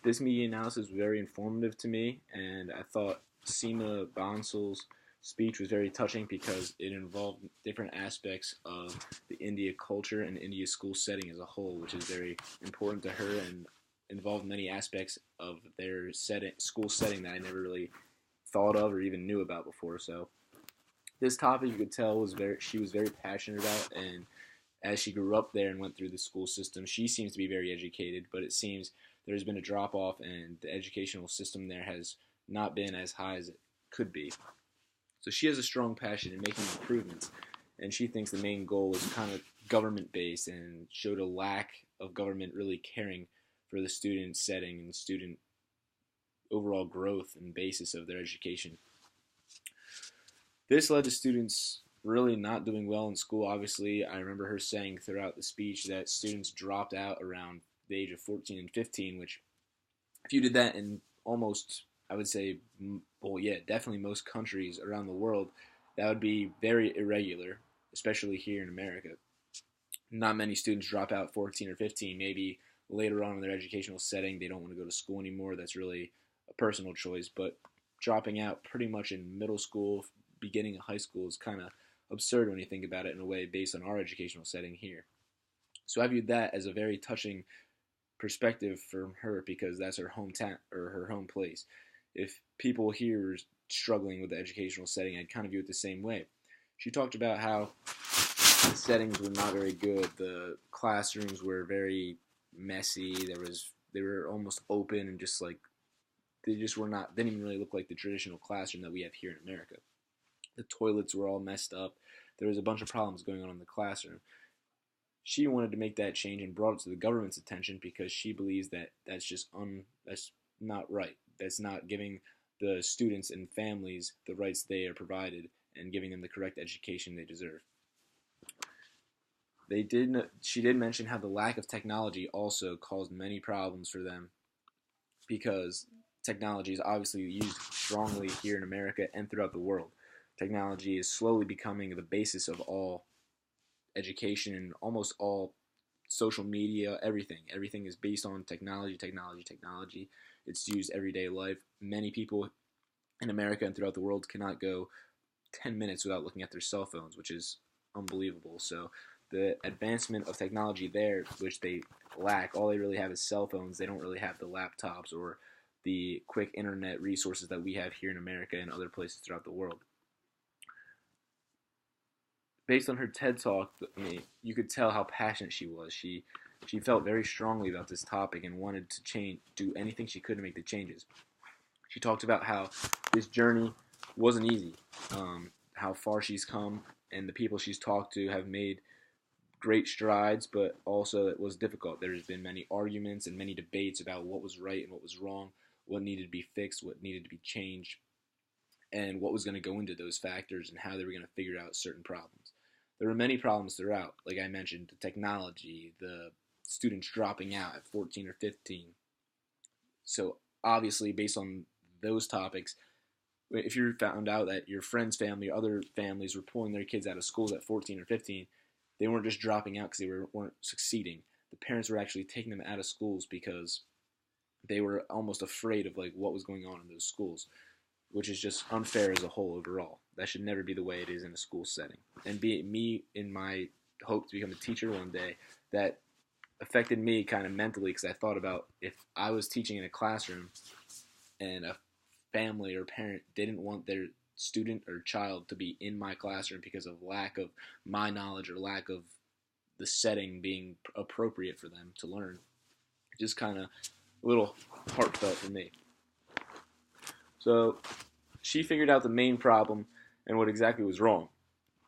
This media analysis was very informative to me, and I thought Seema Bansal's speech was very touching because it involved different aspects of the India culture and India school setting as a whole, which is very important to her and involved many aspects of their school setting that I never really thought of or even knew about before. So this topic, you could tell, was very she was very passionate about, and as she grew up there and went through the school system, she seems to be very educated, but it seems there's been a drop off and the educational system there has not been as high as it could be. So she has a strong passion in making improvements, and she thinks the main goal is kind of government based and showed a lack of government really caring for the student setting and student overall growth and basis of their education. This led to students really not doing well in school. Obviously, I remember her saying throughout the speech that students dropped out around the age of 14 and 15, which, if you did that in almost, I would say, well, yeah, definitely most countries around the world, that would be very irregular, especially here in America. Not many students drop out 14 or 15. Maybe later on in their educational setting, they don't want to go to school anymore. That's really a personal choice. But dropping out pretty much in middle school, beginning of high school is kind of absurd when you think about it in a way based on our educational setting here. So I viewed that as a very touching perspective from her because that's her hometown or her home place. If people here are struggling with the educational setting, I'd kind of view it the same way. She talked about how the settings were not very good. The classrooms were very messy. They were almost open and just like they just were not didn't even really look like the traditional classroom that we have here in America. The toilets were all messed up. There was a bunch of problems going on in the classroom. She wanted to make that change and brought it to the government's attention because she believes that that's not right. That's not giving the students and families the rights they are provided and giving them the correct education they deserve. She did mention how the lack of technology also caused many problems for them because technology is obviously used strongly here in America and throughout the world. Technology is slowly becoming the basis of all education and almost all social media, everything. Everything is based on technology, technology, technology. It's used everyday life. Many people in America and throughout the world cannot go 10 minutes without looking at their cell phones, which is unbelievable. So the advancement of technology there, which they lack, all they really have is cell phones. They don't really have the laptops or the quick internet resources that we have here in America and other places throughout the world. Based on her TED talk, I mean, you could tell how passionate she was. She felt very strongly about this topic and wanted to do anything she could to make the changes. She talked about how this journey wasn't easy, how far she's come, and the people she's talked to have made great strides, but also it was difficult. There's been many arguments and many debates about what was right and what was wrong, what needed to be fixed, what needed to be changed, and what was going to go into those factors and how they were going to figure out certain problems. There were many problems throughout, like I mentioned, the technology, the students dropping out at 14 or 15. So obviously, based on those topics, if you found out that your friend's family or other families were pulling their kids out of schools at 14 or 15, they weren't just dropping out because they weren't succeeding. The parents were actually taking them out of schools because they were almost afraid of like what was going on in those schools, which is just unfair as a whole overall. That should never be the way it is in a school setting. And be me in my hope to become a teacher one day, that affected me kind of mentally because I thought about if I was teaching in a classroom and a family or parent didn't want their student or child to be in my classroom because of lack of my knowledge or lack of the setting being appropriate for them to learn. Just kind of a little heartfelt for me. So she figured out the main problem and what exactly was wrong.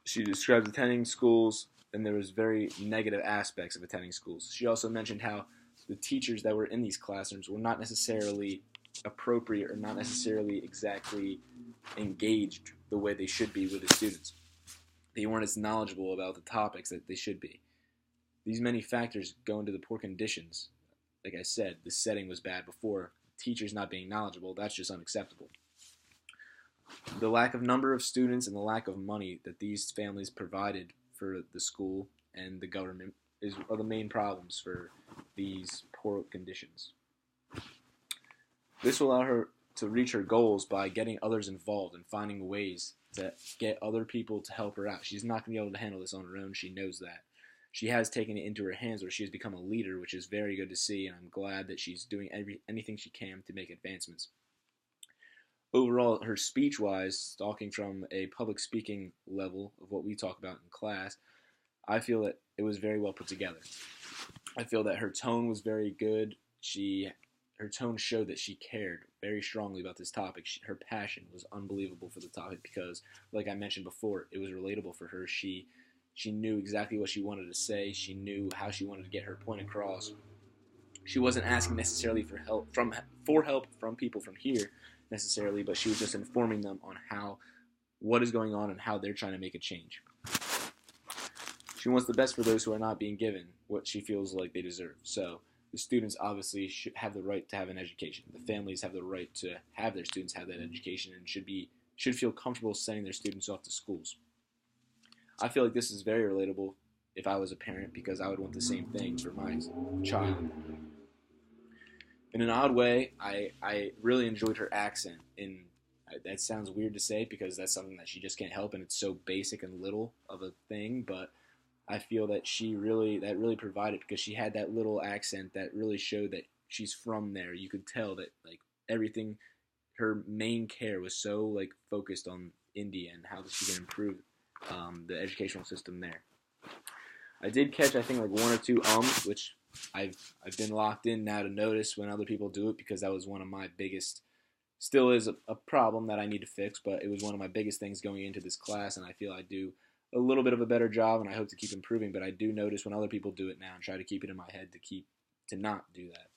She described attending schools, and there was very negative aspects of attending schools. She also mentioned how the teachers that were in these classrooms were not necessarily appropriate or not necessarily exactly engaged the way they should be with the students. They weren't as knowledgeable about the topics that they should be. These many factors go into the poor conditions. Like I said, the setting was bad before. Teachers not being knowledgeable, that's just unacceptable. The lack of number of students and the lack of money that these families provided for the school and the government are the main problems for these poor conditions. This will allow her to reach her goals by getting others involved and finding ways to get other people to help her out. She's not going to be able to handle this on her own. She knows that. She has taken it into her hands where she has become a leader, which is very good to see, and I'm glad that she's doing anything she can to make advancements. Overall, her speech-wise, talking from a public speaking level of what we talk about in class, I feel that it was very well put together. I feel that her tone was very good. Her tone showed that she cared very strongly about this topic. Her passion was unbelievable for the topic because, like I mentioned before, it was relatable for her. She knew exactly what she wanted to say. She knew how she wanted to get her point across. She wasn't asking necessarily for help from people from here necessarily, but she was just informing them on what is going on and how they're trying to make a change. She wants the best for those who are not being given what she feels like they deserve. So the students obviously should have the right to have an education. The families have the right to have their students have that education and should feel comfortable sending their students off to schools. I feel like this is very relatable if I was a parent because I would want the same thing for my child. In an odd way, I really enjoyed her accent. That sounds weird to say because that's something that she just can't help and it's so basic and little of a thing, but I feel that that really provided because she had that little accent that really showed that she's from there. You could tell that like everything, her main care was so like focused on India and how she can improve the educational system there. I did catch I think like one or two which I've been locked in now to notice when other people do it because that was one of my biggest, still is a problem that I need to fix, but it was one of my biggest things going into this class, and I feel I do a little bit of a better job, and I hope to keep improving. But I do notice when other people do it now, and try to keep it in my head to not do that.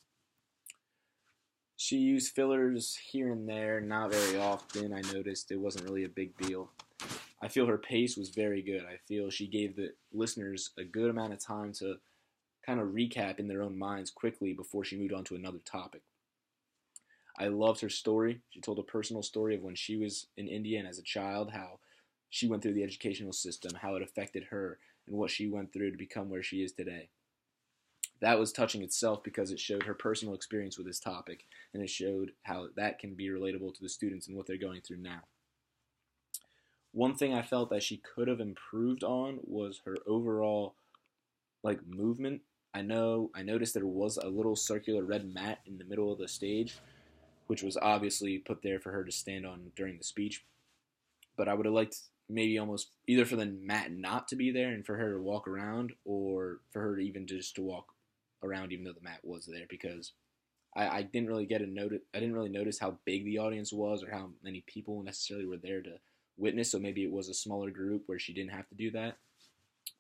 She used fillers here and there, not very often. I noticed it wasn't really a big deal. I feel her pace was very good. I feel she gave the listeners a good amount of time to kind of recap in their own minds quickly before she moved on to another topic. I loved her story. She told a personal story of when she was in India and as a child, how she went through the educational system, how it affected her, and what she went through to become where she is today. That was touching itself because it showed her personal experience with this topic, and it showed how that can be relatable to the students and what they're going through now. One thing I felt that she could have improved on was her overall like movement. I noticed there was a little circular red mat in the middle of the stage, which was obviously put there for her to stand on during the speech. But I would have liked maybe almost either for the mat not to be there and for her to walk around, or for her to even just to walk around even though the mat was there, because I didn't really I didn't really notice how big the audience was or how many people necessarily were there to witness. So maybe it was a smaller group where she didn't have to do that.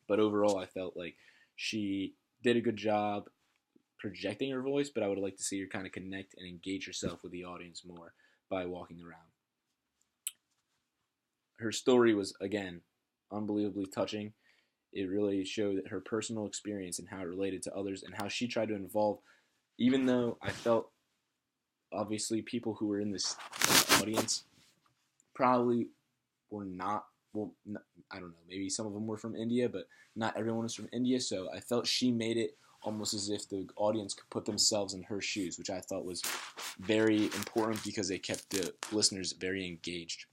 But overall, I felt like she did a good job projecting her voice, but I would like to see her kind of connect and engage herself with the audience more by walking around. Her story was, again, unbelievably touching. It really showed her personal experience and how it related to others and how she tried to involve, even though I felt obviously people who were in this audience probably were not, well, I don't know, maybe some of them were from India, but not everyone was from India, so I felt she made it almost as if the audience could put themselves in her shoes, which I thought was very important because they kept the listeners very engaged.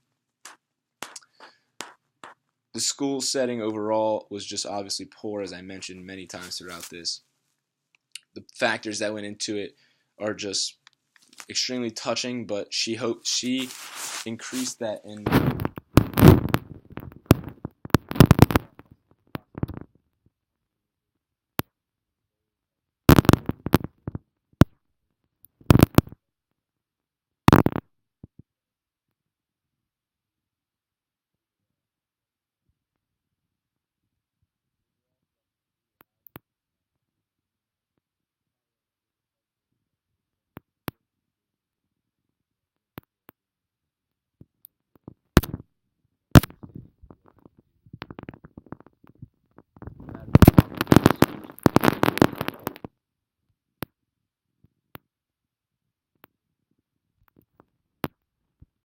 The school setting overall was just obviously poor, as I mentioned many times throughout this. The factors that went into it are just extremely touching, but she increased that in